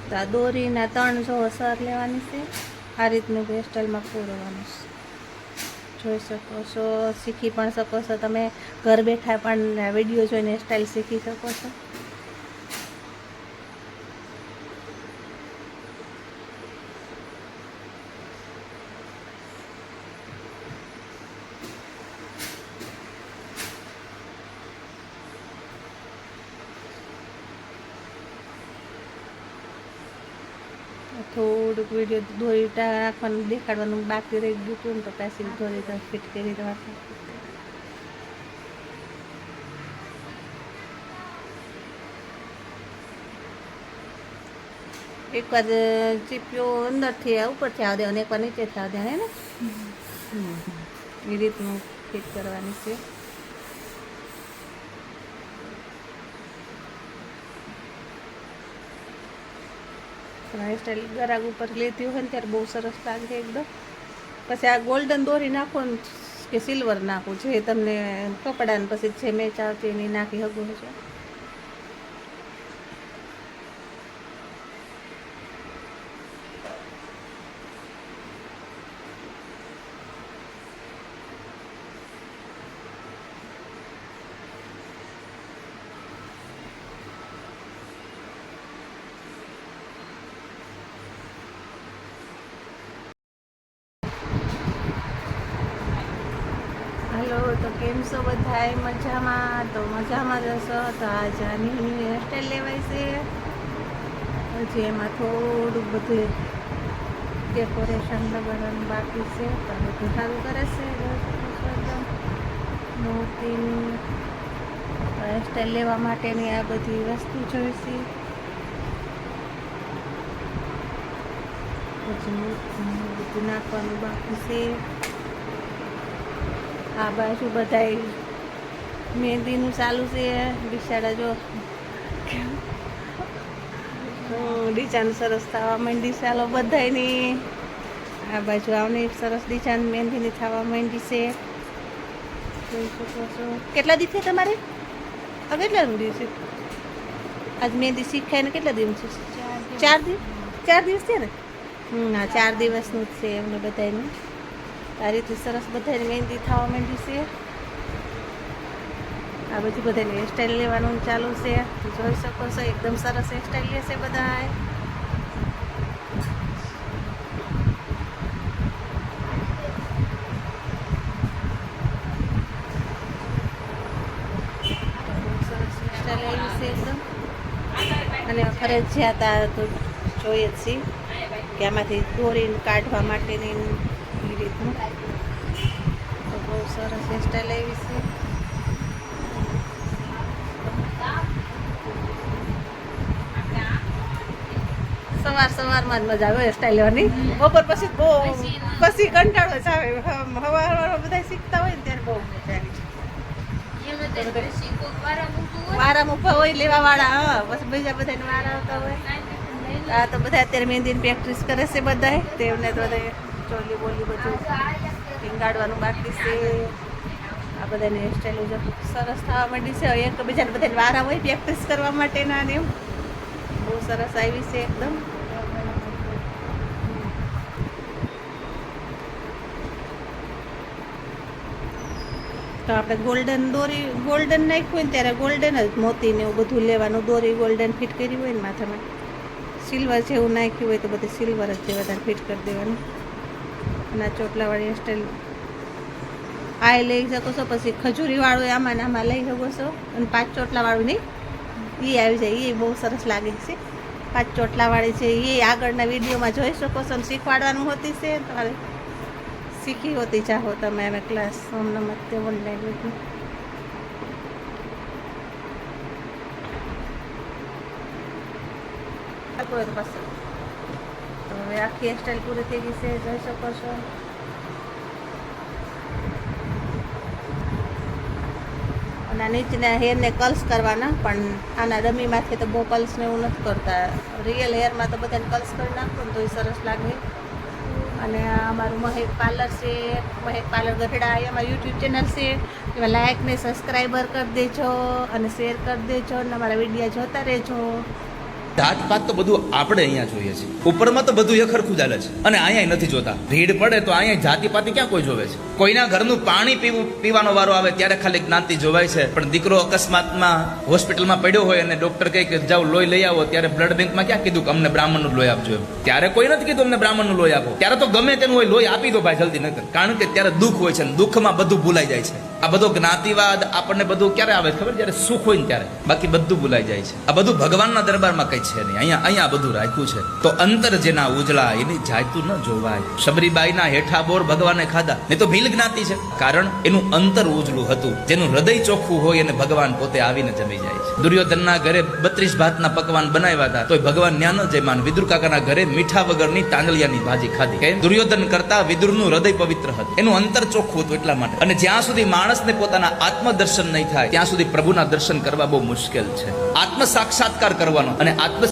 તો આ દોરીના 3 જો સર લેવાની છે, આ રીતનું હેરસ્ટાઈલમાં પૂરવાનું છે. જોઈ શકો છો, શીખી પણ શકો છો તમે, ઘર બેઠા પણ વિડીયો જોઈને હેરસ્ટાઈલ શીખી શકો છો. થોડુંક વિડીયો દોરી રાખવાનું દેખાડવાનું બાકી રહી ગયું હતું ને, તો પાછી દોરી ફિટ કરી દેવાનું. એકવાર ચીપિયો અંદરથી ઉપરથી આવવા દેવાનું, એકવાર નીચેથી આવવા દેવાનું ને એ રીતનું ફિટ કરવાની છે. હેરસ્ટાઈલ ગરાગ ઉપર લેતી હોય ને ત્યારે બહુ સરસ લાગે એકદમ. પછી આ ગોલ્ડન દોરી નાખો ને કે સિલ્વર નાખો, જે તમને કપડાને પછી જે મેચ આવતી એની નાખી હગું છે. હેલો, તો કેમ છો બધાય? મજામાં? તો મજામાં જશો. તો આજે આની હેરસ્ટાઈલ લેવાય છે. હજી એમાં થોડુંક બધું ડેકોરેશન લગાવવાનું બાકી છે, તો બધું સારું કરે છે. મોટી હેરસ્ટાઈલ લેવા માટેની આ બધી વસ્તુ જોઈશે. પછી બધું નાખવાનું બાકી છે. આ બાજુ બધાય મહેંદીનું ચાલુ છે. બિચારા જો ડિઝાઇન સરસ થવા માંડી ચાલો બધાયની. આ બાજુ આવની સરસ ડિઝાઇન મહેંદીની થવા માંડી છે. જોઈ શકો છો. કેટલા દિવસ છે તમારે? કેટલા દિવસ છે આજ મહેંદી શીખાય ને? કેટલા દિવસ છે? 4 દિવસ. 4 દિવસ છે ને? હા, 4 દિવસનું જ છે એમને બધાને. આ રીતે સરસ બધાને મહેંદી થવા માંડી છે. આ બધું બધાને હેરસ્ટાઈલ લેવાનું ચાલુ છે. જોઈ શકો છો, એકદમ સરસ હેરસ્ટાઈલ લેશે બધા. સરસ હેરસ્ટાઈલ આવી છે એકદમ. અને ફરજિયાત આ તો જોઈએ જ છીએ કે આમાંથી દોરીને કાઢવા માટેની એ રીતનું. તો બહુ સરસ હેરસ્ટાઈલ આવી છે. સવારમાં જ મજા આવે હેરસ્ટાઈલ લેવાની. બપોર પછી બહુ પછી કંટાળો જ આવે. સવારમાં બધા શીખતા હોય ને ત્યારે બહુ મજા આવી. વારામાં ઊભા હોય લેવા વાળા. હા, પછી બીજા બધાને વારા આવતા હોય. આ તો બધા અત્યારે મહેંદીની પ્રેક્ટિસ કરે છે બધા. તેમને તો બધા ચોલી બોલી બધું ટીંગાડવાનું બાકી છે. આ બધાની હેરસ્ટાઈલ જો સરસ થવા માંડી છે. એક બીજાને બધાને વારા હોય પ્રેક્ટિસ કરવા માટેના ને એમ. બહુ સરસ આવી છે એકદમ. તો આપણે ગોલ્ડન દોરી ગોલ્ડન નાખ્યું હોય ને ત્યારે ગોલ્ડન જ મોતીને એવું બધું લેવાનું. દોરી ગોલ્ડન ફિટ કરી હોય ને માથામાં. સિલ્વર જેવું નાખ્યું હોય તો બધું સિલ્વર જ વધારે ફિટ કરી દેવાનું. અને આ ચોટલાવાળી હેરસ્ટાઈલ આ લઈ શકો છો. પછી ખજૂરીવાળું આમાં ને આમાં લઈ શકો છો. અને 5 ચોટલાવાળું નહીં, એ આવી જાય. એ બહુ સરસ લાગે છે. 5 ચોટલાવાળી છે. એ આગળના વિડીયોમાં જોઈ શકો છો. અને શીખવાડવાનું હોતી છે. તમારે શીખી હોતી ચાહો તમે અમે ક્લાસ ઓમ નમસ્તે ઓનલાઈન વિડીયો. તો હવે આખી હેરસ્ટાઈલ પૂરી થઈ ગઈ છે. જોઈ શકો છો. અને નીચેના હેરને કર્લ્સ કરવાના, પણ આના ડમીમાંથી તો બહુ કર્લ્સને એવું નથી કરતા. રિયલ હેરમાં તો બધાને કર્લ્સ કરી નાખો ને તો એ સરસ લાગે. અને આ અમારું મહેક પાર્લર છે. મહેક પાર્લર ગઢડા એ અમારી યુટ્યુબ ચેનલ છે. એમાં લાઇક ને સબસ્ક્રાઈબર કરી દેજો અને શેર કરી દેજો અને અમારા વિડીયો જોતા રહેજો. જાતપાત તો બધું આપણે અહીંયા જોઈએ છે, ઉપરમાં તો બધું એક સરખું ચાલે છે, અને અહીંયા નથી જોતા. ભીડ પડે તો અહીંયા જાતિપાતિ ક્યાં કોઈ જોવે છે? કોઈના ઘરનું પાણી પીવાનો વારો આવે ત્યારે ખાલી જ્ઞાતિ જોવાય છે. પણ દીકરો અકસ્માતમાં હોસ્પિટલમાં પડ્યો હોય અને ડોક્ટર કહે કે જાઓ લોહી લઈ આવો, ત્યારે બ્લડ બેંકમાં ક્યાં કીધું કે અમને બ્રાહ્મણનું લોહી આપજો? ત્યારે કોઈ નથી કીધું અમને બ્રાહ્મણનું લોહી આપો. ત્યારે તો ગમે તેનું હોય લોહી આપી દો ભાઈ, જલ્દી નકર. કારણ કે ત્યારે દુઃખ હોય છે, અને દુઃખમાં બધું ભૂલાઈ જાય છે. આ બધો જ્ઞાતિવાદ આપણને બધું ક્યારે આવે ખબર? જ્યારે સુખ હોય ને ત્યારે, બાકી બધું ભૂલાઈ જાય છે. આ બધું ભગવાનના દરબારમાં કઈ છે નહીં. અહીંયા બધું રાખ્યું છે. તો અંતર જેના ઉજળા એની જાયતું ન જોવાય. શબરીબાઈના હેઠા બોર ભગવાને ખાધા, ને તો ભીલ જ્ઞાતિ છે. કારણ એનું અંતર ઉજળું હતું. જેનું હૃદય ચોખ્ખું હોય અને ભગવાન પોતે આવીને જમી જાય છે. દુર્યોધનના ઘરે 32 ભાતના પકવાન બનાવ્યા હતા, તોય ભગવાન ન્યા ન જમ્યા. વિદુર કાકાના ઘરે મીઠા વગરની તાંદળિયાની ભાજી ખાધી. કે દુર્યોધન કરતા વિદુરનું હૃદય પવિત્ર હતું, એનું અંતર ચોખ્ખું હતું એટલા માટે. અને જ્યાં સુધી માણસને પોતાના આત્મદર્શન નહીં થાય ત્યાં સુધી પ્રભુના દર્શન કરવા બહુ મુશ્કેલ છે. આત્મ સાક્ષાત્કાર કરવાનો અને આત્મ